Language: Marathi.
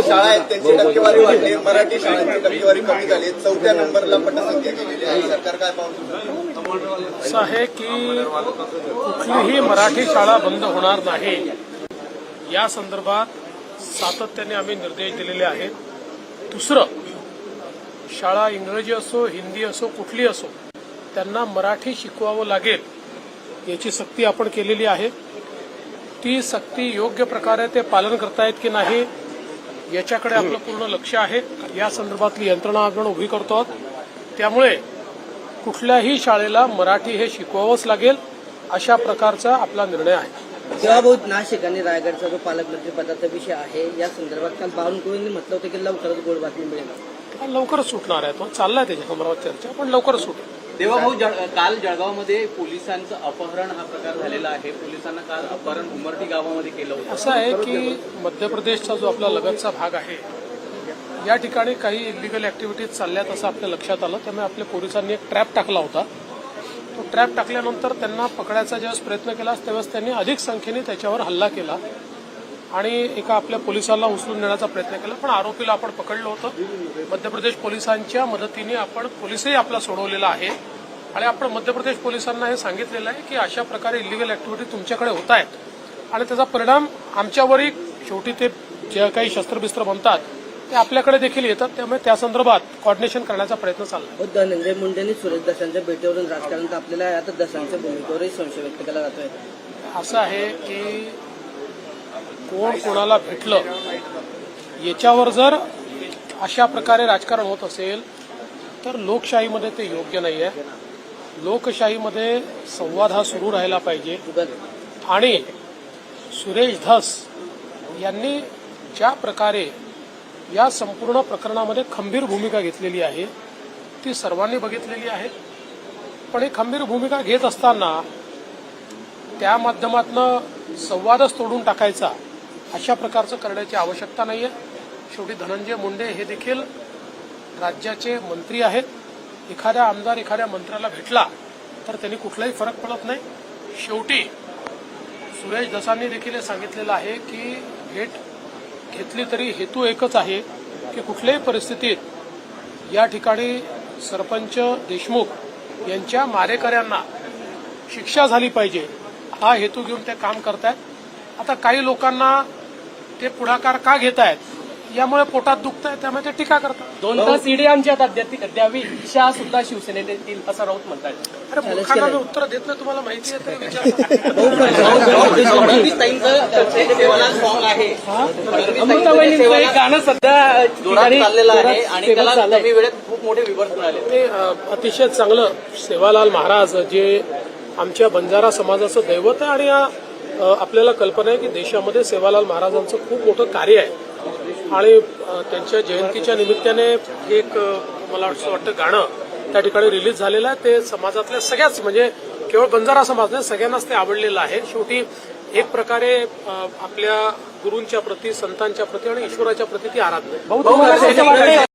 शाळा आहेत त्यांची टक्केवारी वाढली, मराठी शाळांची टक्केवारी कमी झाली, 4थ्या नंबरला पटसंख्या गेलेली आहे. सरकार काय पाहून असं आहे की कुठलीही मराठी शाळा बंद होणार नाही या संदर्भात सातत्याने आम्ही निर्देश दिलेले आहेत. दुसरं, शाळा इंग्रजी असो हिंदी असो कुठली असो त्यांना मराठी शिकवावं लागेल याची सक्ती आपण केलेली आहे. ती सक्ती योग्य प्रकारे ते पालन करतायत की नाही याच्याकडे आपलं पूर्ण लक्ष आहे. या संदर्भातली यंत्रणा आपण उभी करतो आहोत. त्यामुळे कुठल्याही शाळेला मराठी हे शिकवावंच लागेल अशा प्रकारचा आपला निर्णय आहे. तेव्हा बहुत नाशिक आणि रायगडचा जो पालकमंत्री पदाचा विषय आहे या संदर्भात काल बावनकुळेंनी म्हटलं होतं की लवकरच गोड बातमी मिळेल. लवकरच सुटणार आहे. तो चाललाय त्याच्या संदर्भात चर्चा, पण लवकरच सुटेल. तेव्हा भाऊ काल जळगावमध्ये पोलिसांचं अपहरण हा प्रकार झालेला आहे. पोलिसांना काल अपहरण उमरठी गावामध्ये केलं होतं. असं आहे की मध्य प्रदेशचा जो आपला लगतचा भाग आहे या ठिकाणी काही इलिगल ऍक्टिव्हिटीज चालल्यात असं आपल्या लक्षात आलं. त्यामुळे आपल्या पोलिसांनी एक ट्रॅप टाकला होता. तो ट्रॅप टाकल्यानंतर त्यांना पकडायचा ज्यावेळेस प्रयत्न केला त्यावेळेस त्यांनी अधिक संख्येने त्याच्यावर हल्ला केला आणि एका आपल्या पोलिसाला उचलून नेण्याचा प्रयत्न केला. पण आरोपीला आपण पकडलं होतं. मध्य प्रदेश पोलिसांच्या मदतीने आपण पोलिसही आपला सोडवलेला आहे आणि आपण मध्य प्रदेश पोलिसांना हे सांगितलेलं आहे की अशा प्रकारे इलिगल ऍक्टिव्हिटी तुमच्याकडे होत आहेत आणि त्याचा परिणाम आमच्यावरही शेवटी ते जे काही शस्त्रबिस्त्र बनतात ते आपल्याकडे देखील येतात. त्यामुळे त्या संदर्भात कॉर्डिनेशन करण्याचा प्रयत्न चालला. धनंजय मुंडेंनी सुरेश दसांच्या भेटीवरून राजकारण आपल्याला आता दसांच्या भूमिकेवरही संशय व्यक्त केला जातोय. असं आहे की कोण कोणाला भेटलं याच्यावर जर अशा प्रकारे राजकारण होत असेल तर लोकशाहीमध्ये ते योग्य नाही आहे. लोकशाहीमध्ये संवाद हा सुरू राहिला पाहिजे आणि सुरेश धस यांनी ज्या प्रकारे या संपूर्ण प्रकरणामध्ये खंबीर भूमिका घेतलेली आहे ती सर्वांनी बघितलेली आहे. पण ही खंबीर भूमिका घेत असताना त्या माध्यमातून संवादच तोडून टाकायचा अशा प्रकारचं करण्याची आवश्यकता नाहीये. शेवटी धनंजय मुंडे हे देखील राज्याचे मंत्री आहेत. एखादा आमदार एखाद्या मंत्र्याला भेटला तर त्यांनी कुठलाही फरक पडत नाही. शेवटी सुरेश दसांनी देखील हे सांगितलेलं आहे की भेट घेतली तरी हेतू एकच आहे की कुठल्याही परिस्थितीत या ठिकाणी सरपंच देशमुख यांच्या मारेकऱ्यांना शिक्षा झाली पाहिजे हा हेतू घेऊन ते काम करतायत. आता काही लोकांना ते पुढाकार का घेत आहेत यामुळे पोटात दुखत आहे त्यामुळे ते टीका करतात. 2 तास ईडी आमच्या ताब्यात द्यावी इच्छा सुद्धा शिवसेनेत येतील असं राऊत म्हणतात. अरे मूर्खांना मी उत्तर देत नाही तुम्हाला माहिती आहे तरी विचार अमृताबाईंचं एक गाणं सध्या चाललेलं आहे आणि त्याला कमी वेळेत खूप मोठे व्ह्यूवर्स मिळाले. ते अतिशय चांगलं सेवालाल महाराज जे आमच्या बंजारा समाजाचं दैवत आहे आणि आपल्याला कल्पना आहे की देशामध्ये सेवालाल महाराजांचं खूप मोठं कार्य आहे आणि त्यांच्या जयंतीच्या निमित्ताने एक मला असं वाटतं गाणं त्या ठिकाणी रिलीज झालेलं आहे. ते समाजातल्या सगळ्याच म्हणजे केवळ बंजारा समाज नाही सगळ्यांनाच ते आवडलेलं आहे. शेवटी एक प्रकारे आपल्या गुरूंच्या प्रती संतांच्या प्रती आणि ईश्वराच्या प्रती ती आराधना आहे.